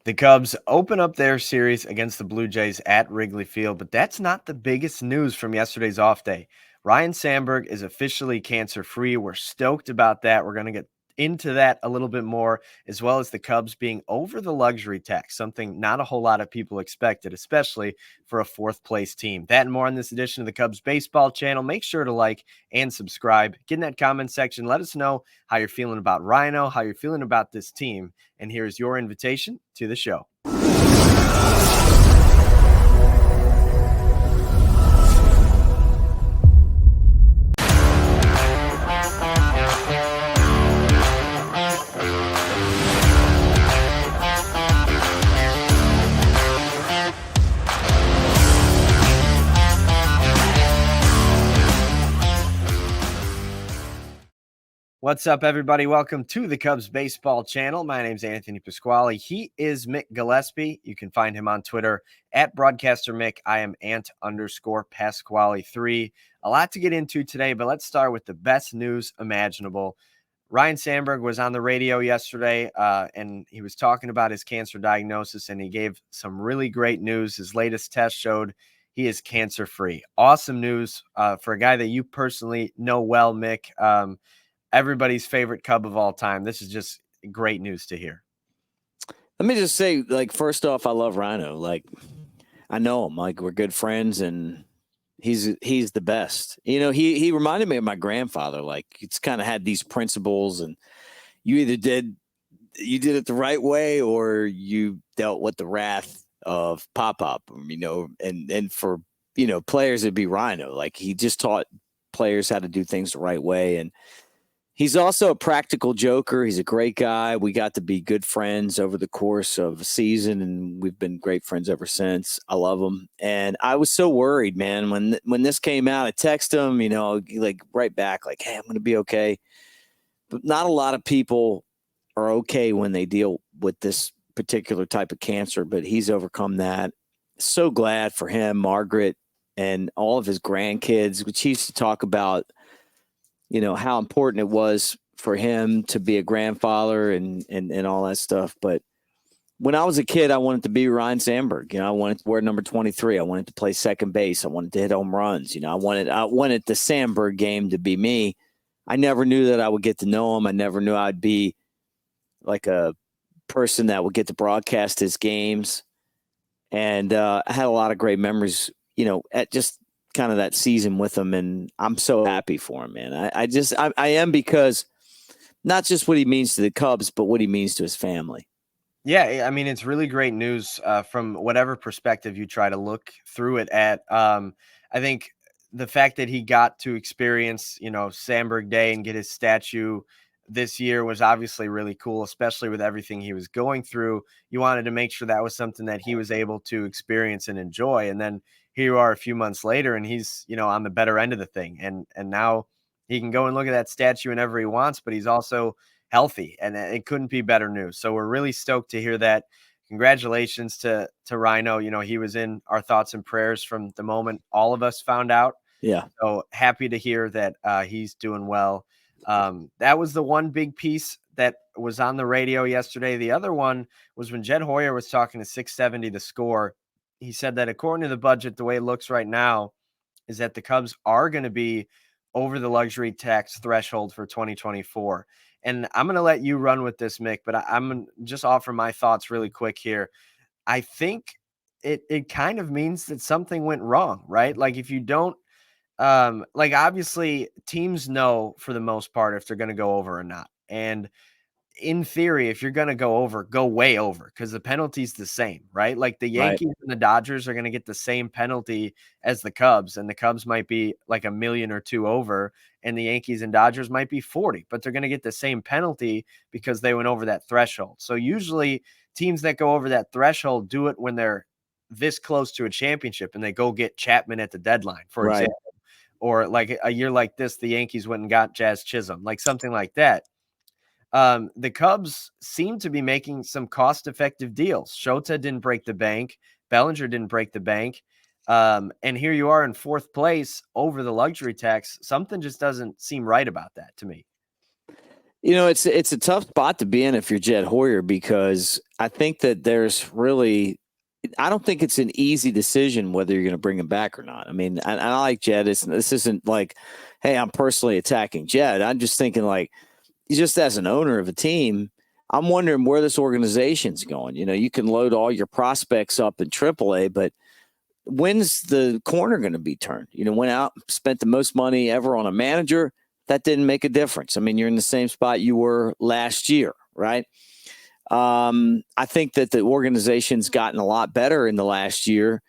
The Cubs open up their series against the Blue Jays at Wrigley Field, but that's not the biggest news from yesterday's off day. Ryne Sandberg is officially cancer-free. We're stoked about that. We're going to get into that a little bit more, as well as the Cubs being over the luxury tax, something not a whole lot of people expected, especially for a fourth-place team. That and more on this edition of the Cubs Baseball Channel. Make sure to like and subscribe. Get in that comment section. Let us know how you're feeling about Rhino, how you're feeling about this team. And here's your invitation to the show. What's up, everybody? Welcome to the Cubs Baseball Channel. My name's Anthony Pasquale. He is Mick Gillespie. You can find him on Twitter at Broadcaster Mick. I am Ant_Pasquale3. A lot to get into today, but let's start with the best news imaginable. Ryne Sandberg was on the radio yesterday, and he was talking about his cancer diagnosis, and he gave some really great news. His latest test showed he is cancer-free. Awesome news for a guy that you personally know well, Mick. Everybody's favorite Cub of all time. This is just great news to hear. Let me just say, first off, I love Rhino. I know him. We're good friends, and he's the best. You know, he reminded me of my grandfather. It's kind of had these principles, and you either did it the right way, or you dealt with the wrath of Pop. You know, and for players, it'd be Rhino. He just taught players how to do things the right way, and he's also a practical joker. He's a great guy. We got to be good friends over the course of a season, and we've been great friends ever since. I love him. And I was so worried, man, when this came out. I texted him, right back, hey, I'm going to be okay. But not a lot of people are okay when they deal with this particular type of cancer, but he's overcome that. So glad for him, Margaret, and all of his grandkids, which he used to talk about, how important it was for him to be a grandfather and all that stuff. But when I was a kid, I wanted to be Ryne Sandberg. I wanted to wear number 23. I wanted to play second base. I wanted to hit home runs. I wanted the Sandberg game to be me. I never knew that I would get to know him. I never knew I'd be like a person that would get to broadcast his games. And I had a lot of great memories, at just kind of that season with him, and I'm so happy for him, man. I am, because not just what he means to the Cubs, but what he means to his family. Yeah, I mean, it's really great news from whatever perspective you try to look through it at. I think the fact that he got to experience, Sandberg Day and get his statue this year was obviously really cool, especially with everything he was going through. You wanted to make sure that was something that he was able to experience and enjoy. And then here you are a few months later, and he's, on the better end of the thing. And now he can go and look at that statue whenever he wants, but he's also healthy, and it couldn't be better news. So we're really stoked to hear that. Congratulations to Rhino. He was in our thoughts and prayers from the moment all of us found out. Yeah. So happy to hear that he's doing well. That was the one big piece that was on the radio yesterday. The other one was when Jed Hoyer was talking to 670 The Score. He said that according to the budget, the way it looks right now is that the Cubs are going to be over the luxury tax threshold for 2024. And I'm going to let you run with this, Mick, but I'm going to just offer my thoughts really quick here. I think it kind of means that something went wrong, right? If you don't, obviously teams know for the most part if they're going to go over or not. And in theory, if you're going to go over, go way over, because the penalty's the same, right? The Yankees and the Dodgers are going to get the same penalty as the Cubs, and the Cubs might be $1 million or $2 million over, and the Yankees and Dodgers might be 40, but they're going to get the same penalty because they went over that threshold. So usually teams that go over that threshold do it when they're this close to a championship and they go get Chapman at the deadline, for example, or a year like this, the Yankees went and got Jazz Chisholm, something like that. The Cubs seem to be making some cost-effective deals. Shota didn't break the bank. Bellinger didn't break the bank. And here you are in fourth place over the luxury tax. Something just doesn't seem right about that to me. It's a tough spot to be in if you're Jed Hoyer, because I think that I don't think it's an easy decision whether you're going to bring him back or not. I mean, I like Jed. This isn't like, hey, I'm personally attacking Jed. I'm just thinking, like, just as an owner of a team, I'm wondering where this organization's going. You can load all your prospects up in AAA, but when's the corner going to be turned? Went out, spent the most money ever on a manager. That didn't make a difference. I mean, you're in the same spot you were last year, right? I think that the organization's gotten a lot better in the last year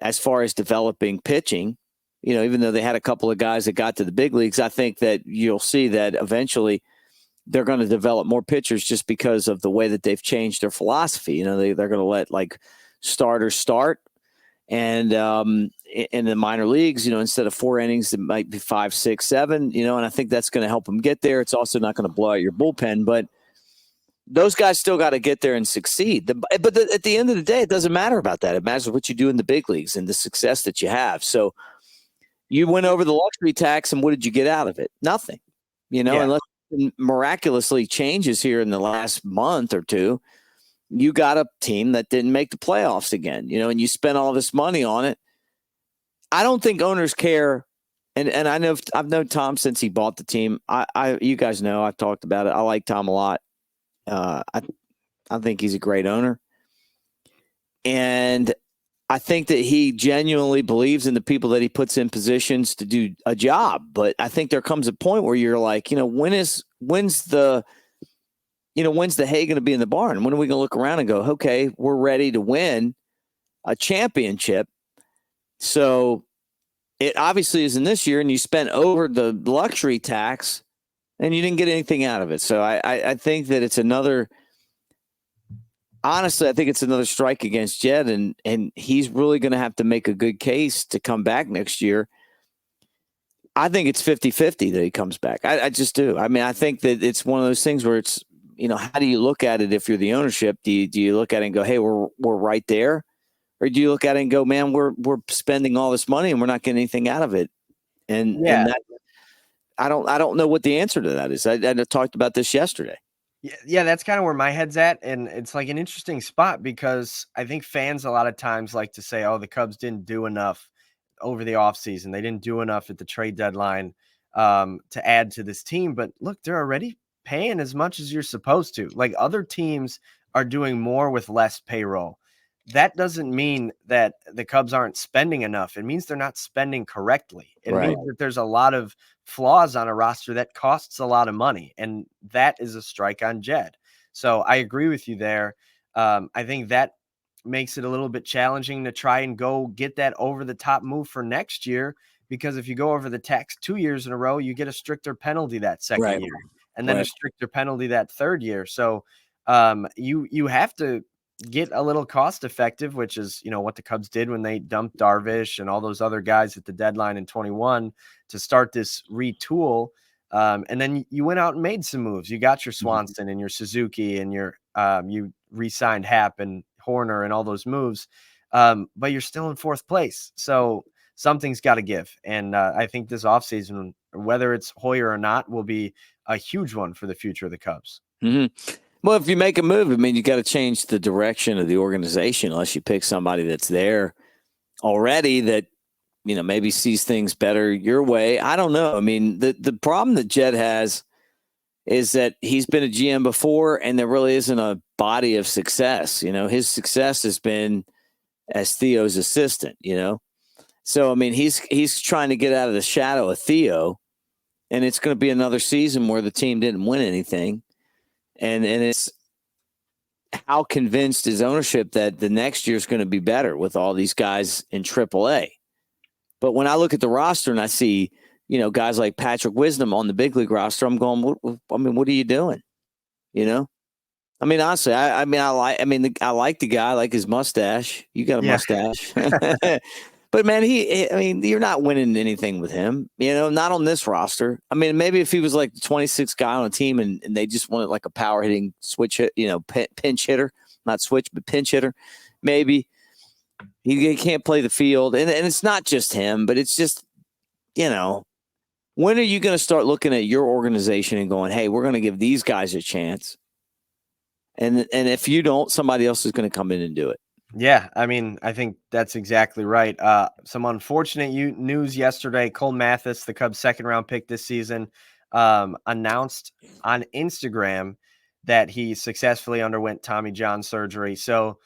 as far as developing pitching. Even though they had a couple of guys that got to the big leagues, I think that you'll see that eventually they're going to develop more pitchers just because of the way that they've changed their philosophy. They're going to let like starters start. And in the minor leagues, instead of 4 innings, it might be 5, 6, 7, and I think that's going to help them get there. It's also not going to blow out your bullpen, but those guys still got to get there and succeed. But at the end of the day, it doesn't matter about that. It matters what you do in the big leagues and the success that you have. So you went over the luxury tax, and what did you get out of it? Nothing, unless it miraculously changes here in the last month or two. You got a team that didn't make the playoffs again, and you spent all this money on it. I don't think owners care. And I've known Tom since he bought the team. You guys know, I've talked about it. I like Tom a lot. I think he's a great owner. And I think that he genuinely believes in the people that he puts in positions to do a job. But I think there comes a point where you're like, when's the hay going to be in the barn? When are we going to look around and go, okay, we're ready to win a championship? So it obviously isn't this year, and you spent over the luxury tax and you didn't get anything out of it. So I think that it's another strike against Jed, and he's really going to have to make a good case to come back next year. I think it's 50-50 that he comes back. I just do. I mean, I think that it's one of those things where it's, how do you look at it if you're the ownership? Do you look at it and go, hey, we're right there? Or do you look at it and go, man, we're spending all this money and we're not getting anything out of it? And that, I don't know what the answer to that is. I talked about this yesterday. Yeah, that's kind of where my head's at. And it's like an interesting spot because I think fans a lot of times like to say, oh, the Cubs didn't do enough over the offseason. They didn't do enough at the trade deadline to add to this team. But look, they're already paying as much as you're supposed to. Like, other teams are doing more with less payroll. That doesn't mean that the Cubs aren't spending enough. It means they're not spending correctly. It means that there's a lot of flaws on a roster that costs a lot of money, and that is a strike on Jed. So I agree with you there. I think that makes it a little bit challenging to try and go get that over the top move for next year, because if you go over the tax 2 years in a row, you get a stricter penalty that second year, and then a stricter penalty that third year. So you have to get a little cost effective, which is, what the Cubs did when they dumped Darvish and all those other guys at the deadline in 21 to start this retool. And then you went out and made some moves. You got your Swanson and your Suzuki and your you re-signed Happ and Horner and all those moves. But you're still in fourth place. So something's got to give. And I think this offseason, whether it's Hoyer or not, will be a huge one for the future of the Cubs. Mm-hmm. Well, if you make a move, I mean, you got to change the direction of the organization unless you pick somebody that's there already that, maybe sees things better your way. I don't know. I mean, the problem that Jed has is that he's been a GM before and there really isn't a body of success. His success has been as Theo's assistant, So, I mean, he's trying to get out of the shadow of Theo, and it's going to be another season where the team didn't win anything. And it's how convinced is ownership that the next year is going to be better with all these guys in AAA. But when I look at the roster and I see, guys like Patrick Wisdom on the big league roster, I'm going, what are you doing? I mean, honestly, I like the guy, I like his mustache. You got a mustache. But man, you're not winning anything with him, not on this roster. I mean, maybe if he was like the 26th guy on a team and they just wanted like a power hitting switch hit, pinch hitter, not switch, but pinch hitter, maybe he can't play the field. And it's not just him, but it's just, when are you going to start looking at your organization and going, hey, we're going to give these guys a chance? And if you don't, somebody else is going to come in and do it. Yeah, I mean, I think that's exactly right. Some unfortunate news yesterday. Cole Mathis, the Cubs' second-round pick this season, announced on Instagram that he successfully underwent Tommy John surgery. So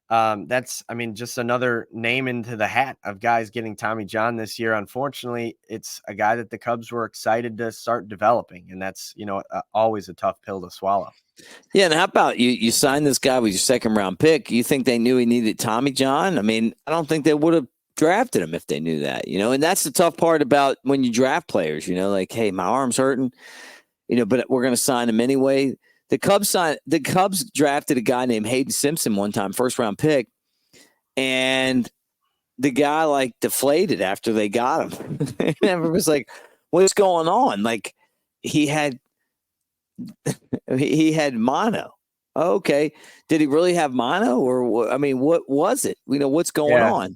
that's, I mean, just another name into the hat of guys getting Tommy John this year. Unfortunately, it's a guy that the Cubs were excited to start developing, and that's, always a tough pill to swallow. Yeah, and how about you sign this guy with your second-round pick? You think they knew he needed Tommy John? I mean, I don't think they would have drafted him if they knew that, and that's the tough part about when you draft players, like, hey, my arm's hurting, but we're going to sign him anyway. The Cubs drafted a guy named Hayden Simpson one time, first-round pick, and the guy, deflated after they got him. And everyone was like, what's going on? Like, he had mono. Oh, okay. Did he really have mono, or I mean, what was it? What's going on?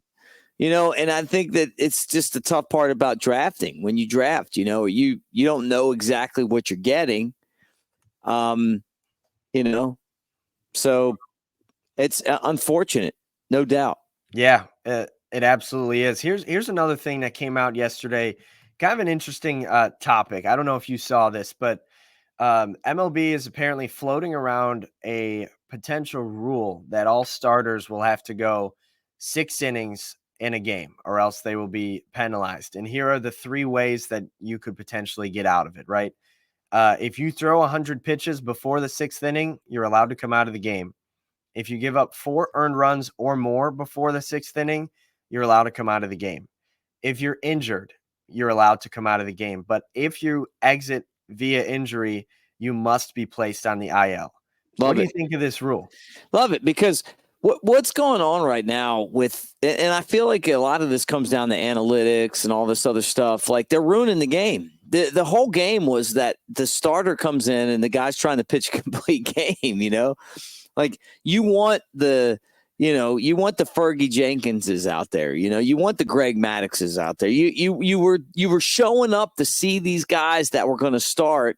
And I think that it's just the tough part about drafting. When you draft, you don't know exactly what you're getting. So it's unfortunate, no doubt. Yeah, it absolutely is. Here's another thing that came out yesterday. Kind of an interesting topic. I don't know if you saw this, but MLB is apparently floating around a potential rule that all starters will have to go 6 innings in a game, or else they will be penalized. And here are the 3 ways that you could potentially get out of it, right? If you throw 100 pitches before the 6th inning, you're allowed to come out of the game. If you give up 4 earned runs or more before the 6th inning, you're allowed to come out of the game. If you're injured, you're allowed to come out of the game. But if you exit via injury, you must be placed on the IL. What do you think of this rule? Love it, because what's going on right now and I feel like a lot of this comes down to analytics and all this other stuff. Like, they're ruining the game. The whole game was that the starter comes in and the guy's trying to pitch a complete game, Like, you want the Fergie Jenkinses out there, you want the Greg Maddoxes out there. You were showing up to see these guys that were going to start.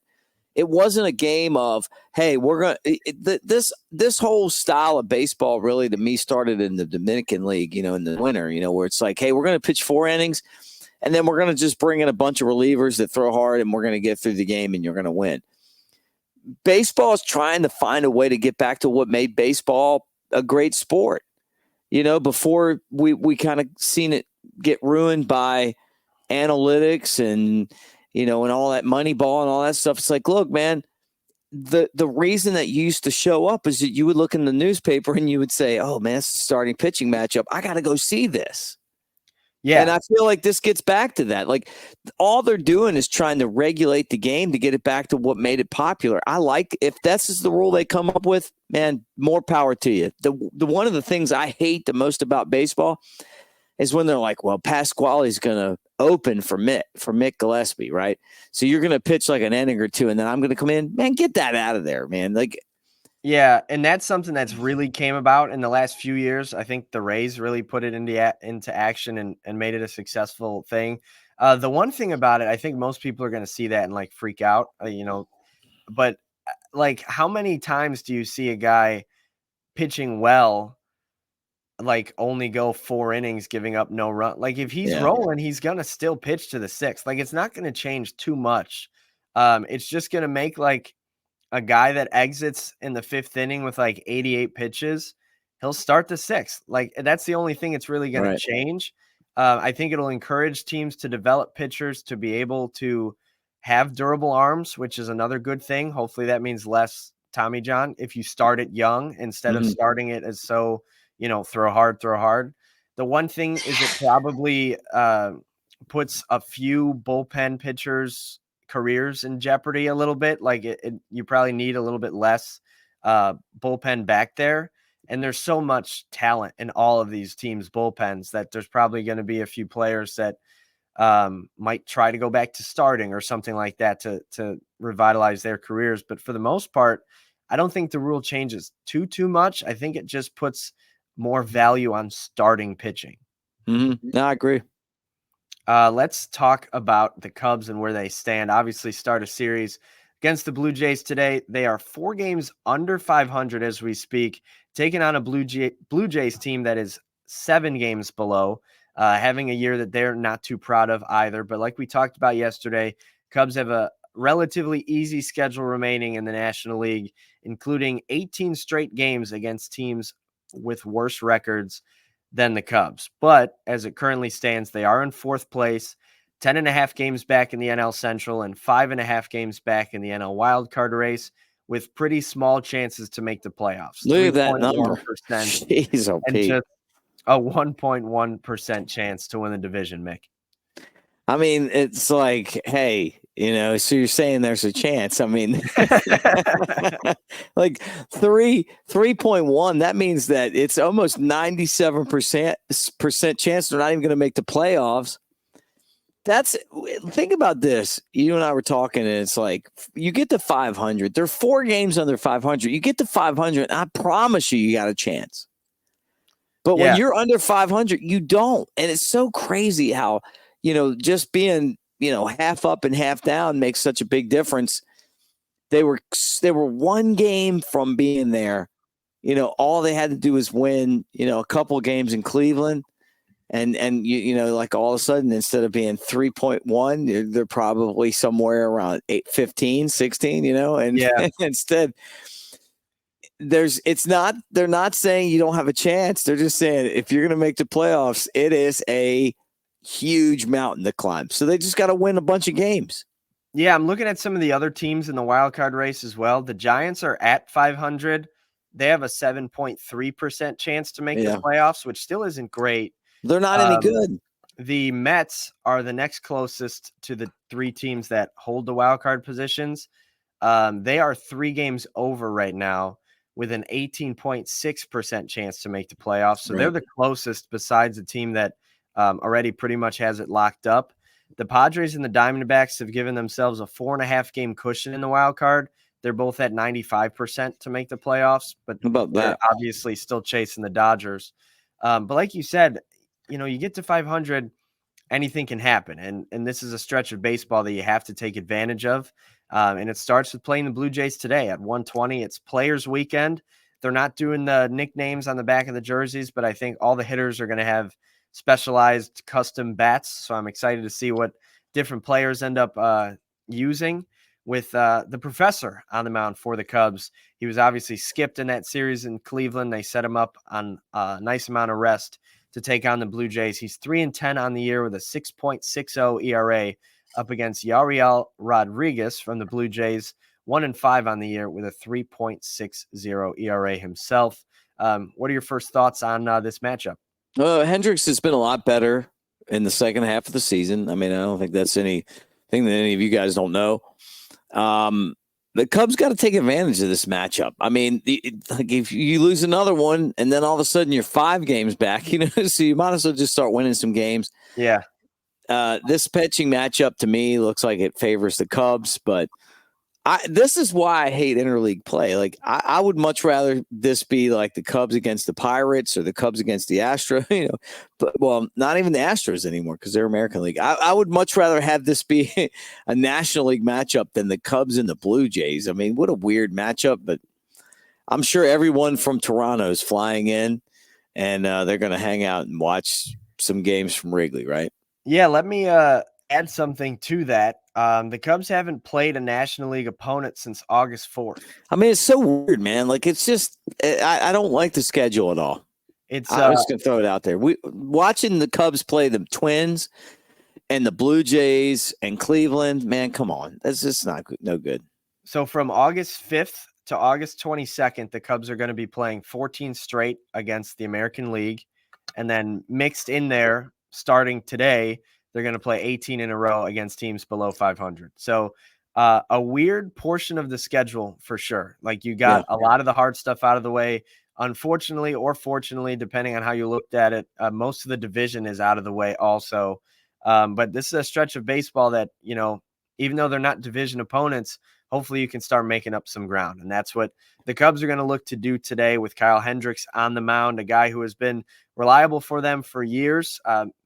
It wasn't a game of, hey, we're going to this whole style of baseball really, to me, started in the Dominican League, in the winter, where it's like, hey, we're going to pitch 4 innings and then we're going to just bring in a bunch of relievers that throw hard and we're going to get through the game and you're going to win. Baseball is trying to find a way to get back to what made baseball a great sport. Before we kind of seen it get ruined by analytics and, and all that money ball and all that stuff. It's like, look, man, the reason that you used to show up is that you would look in the newspaper and you would say, oh, man, it's a starting pitching matchup. I got to go see this. Yeah. And I feel like this gets back to that. Like, all they're doing is trying to regulate the game to get it back to what made it popular. If this is the rule they come up with, man, more power to you. The one of the things I hate the most about baseball is when they're like, well, Pasquale's going to open for Mick Gillespie, right? So you're going to pitch like an inning or 2, and then I'm going to come in. Man, get that out of there, man. Like, yeah, and that's something that's really came about in the last few years. I think the Rays really put it into action and made it a successful thing. The one thing about it, I think most people are going to see that and freak out, but how many times do you see a guy pitching well, only go 4 innings, giving up no run? If he's rolling, he's going to still pitch to the 6th. It's not going to change too much. It's just going to make a guy that exits in the 5th inning with 88 pitches, he'll start the 6th. That's the only thing it's really going to change. I think it'll encourage teams to develop pitchers to be able to have durable arms, which is another good thing. Hopefully that means less Tommy John if you start it young instead of starting it as throw hard. The one thing is it probably puts a few bullpen pitchers' careers in jeopardy a little bit. You probably need a little bit less bullpen back there. And there's so much talent in all of these teams' bullpens that there's probably going to be a few players that might try to go back to starting or something like that to revitalize their careers. But for the most part, I don't think the rule changes too much. I think it just puts more value on starting pitching. No, I agree. Let's talk about the Cubs and where they stand. Obviously, start a series against the Blue Jays today. They are 4 games under 500 as we speak, taking on a Blue Jays team that is 7 games below, having a year that they're not too proud of either. But like we talked about yesterday, Cubs have a relatively easy schedule remaining in the National League, including 18 straight games against teams with worse records than the Cubs. But as it currently stands, they are in 4th place, 10.5 games back in the NL Central and 5.5 games back in the NL wildcard race, with pretty small chances to make the playoffs. Look at that number. 3.1% Jeez, and just a 1.1% chance to win the division, Mick. I mean, it's like, hey, so you're saying there's a chance. I mean, like 3.1, that means that it's almost 97% chance they're not even going to make the playoffs. Think about this. You and I were talking, and it's like, you get to 500. They're 4 games under 500. You get to 500, I promise you got a chance. But when you're under 500, you don't. And it's so crazy how, just being, half up and half down makes such a big difference. They were 1 game from being there. All they had to do was win, a couple games in Cleveland. And like all of a sudden, instead of being 3.1, they're probably somewhere around 15, 16, and instead they're not saying you don't have a chance. They're just saying, if you're going to make the playoffs, it is a huge mountain to climb. So they just got to win a bunch of games. Yeah, I'm looking at some of the other teams in the wild card race as well. The Giants are at 500. They have a 7.3% chance to make the playoffs, which still isn't great. They're not any good. The Mets are the next closest to the 3 teams that hold the wild card positions. They are 3 games over right now with an 18.6% chance to make the playoffs. So they're the closest besides the team that already pretty much has it locked up. The Padres and the Diamondbacks have given themselves a 4.5 game cushion in the wild card. They're both at 95% to make the playoffs, but they're obviously still chasing the Dodgers. But like you said, you get to 500, anything can happen. And this is a stretch of baseball that you have to take advantage of. And it starts with playing the Blue Jays today at 1:20. It's Players Weekend. They're not doing the nicknames on the back of the jerseys, but I think all the hitters are going to have specialized custom bats. So I'm excited to see what different players end up using. With the professor on the mound for the Cubs. He was obviously skipped in that series in Cleveland. They set him up on a nice amount of rest to take on the Blue Jays. He's 3-10 on the year with a 6.60 ERA up against Yariel Rodriguez from the Blue Jays, 1-5 on the year with a 3.60 ERA himself. What are your first thoughts on this matchup? Hendricks has been a lot better in the second half of the season. I mean, I don't think that's anything that any of you guys don't know. The Cubs got to take advantage of this matchup. I mean, like if you lose another one and then all of a sudden you're 5 games back, so you might as well just start winning some games. Yeah. This pitching matchup to me looks like it favors the Cubs, but this is why I hate interleague play. Like I would much rather this be like the Cubs against the Pirates or the Cubs against the Astros, but not even the Astros anymore because they're American League. I would much rather have this be a National League matchup than the Cubs and the Blue Jays. I mean, what a weird matchup, but I'm sure everyone from Toronto is flying in and they're going to hang out and watch some games from Wrigley, right? Yeah. Let me add something to that. The Cubs haven't played a National League opponent since August 4th. I mean, it's so weird, man. Like, it's just, I don't like the schedule at all. I'm just going to throw it out there. Watching the Cubs play the Twins and the Blue Jays and Cleveland, man, come on. That's just no good. So from August 5th to August 22nd, the Cubs are going to be playing 14 straight against the American League. And then mixed in there, starting today, they're going to play 18 in a row against teams below 500. So a weird portion of the schedule for sure. Like you got a lot of the hard stuff out of the way. Unfortunately or fortunately, depending on how you looked at it, most of the division is out of the way also. But this is a stretch of baseball that, even though they're not division opponents, hopefully you can start making up some ground. And that's what the Cubs are going to look to do today with Kyle Hendricks on the mound, a guy who has been reliable for them for years.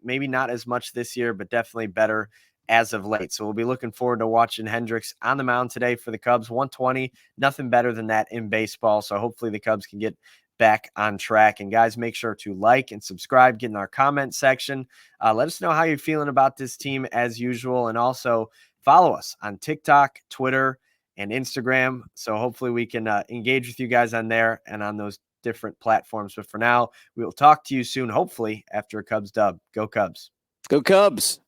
Maybe not as much this year, but definitely better as of late. So we'll be looking forward to watching Hendricks on the mound today for the Cubs. 120, nothing better than that in baseball. So hopefully the Cubs can get back on track. And guys, make sure to like and subscribe, get in our comment section. Let us know how you're feeling about this team as usual. And also follow us on TikTok, Twitter, and Instagram. So hopefully we can engage with you guys on there and on those different platforms. But for now, we will talk to you soon, hopefully after a Cubs dub. Go Cubs. Go Cubs.